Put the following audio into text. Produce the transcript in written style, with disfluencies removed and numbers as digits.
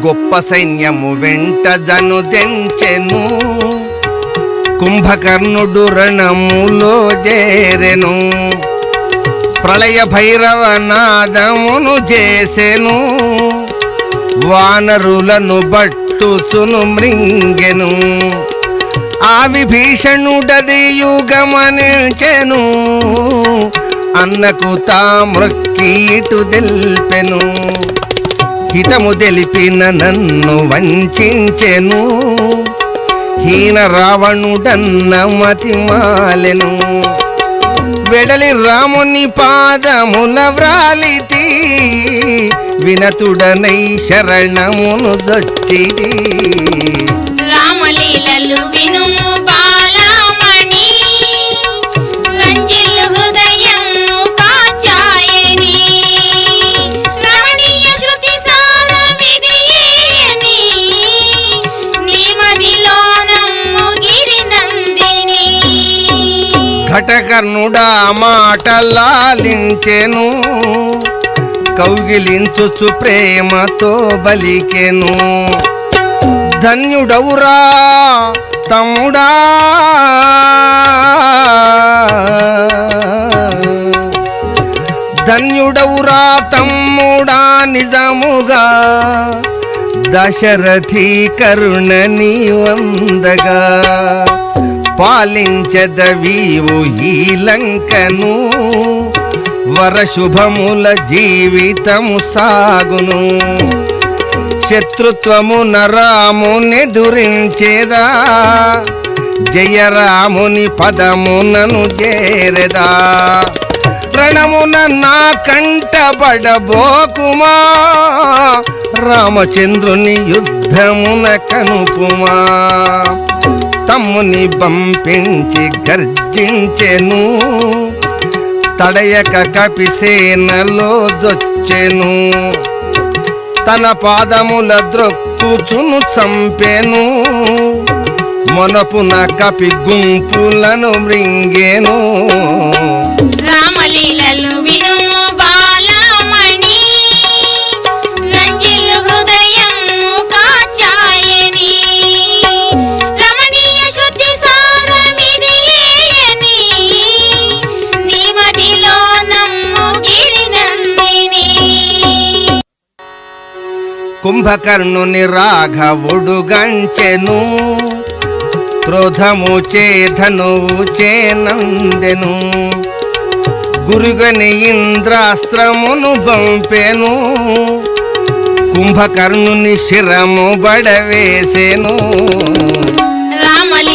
గొప్ప సైన్యము వెంట జనుదెంచెను. కుంభకర్ణుడు రణములో చేరెను. ప్రళయ భైరవ నాదమును చేసెను. వానరులను బట్టుచును మృంగెను. ఆ విభీషణుడది యుగమనించెను. అన్నకు తామ్రొక్కీటు తెల్పెను. హితము తెలిపిన నన్ను వంచెను. హీన రావణుడన్న మతి మాలెను. వెడలి రాముని పాదముల వ్రాలితి. వినతుడనై శరణమును దొచ్చిది. రామలీలలు వినుము బాలమణి. రంజిల్లు హృదయము కాచాయని. రమణీయ శృతి సారమిదియేని. నీ మదిలో నమ్ము గిరినందిని. ఘటకర్ణుడా మాటలాలించెను. కౌగిలించుచు ప్రేమతో బలికెను. ధన్యుడవురా తమ్ముడా, ధన్యుడవురా తమ్ముడా నిజముగా. దశరథి కరుణ నీ వందగా. పాలించదవీవు ఈ లంకను. వరశుభముల జీవితము సాగును. శత్రుత్వమున రామునెదురించేదా. జయరాముని పదమునను చేరెదా. రణమున నా కంటబడబోకుమా. రామచంద్రుని యుద్ధమున కనుపుమా. తమ్ముని పంపించి గర్జించెను. తడయక కపిసేనలో జొచ్చెను. తన పాదముల ద్రొక్కుచును చంపెను. మొనపున కపి గుంపులను మృంగెను. రామలీలలు వినుము బాలమణి. రంజిల్లు హృదయము కాచాయని. రమణీయ శృతి సారమిదియేని. నీ మదిలో నమ్ము గిరినందిని. కుంభకర్ణుని రాఘవుడు గంచెను. క్రోధము చేధనువు చేనందెను. గురుగని ఇంద్రాస్త్రమును పంపెను. కుంభకర్ణుని శిరము బడవేసెను. రామలి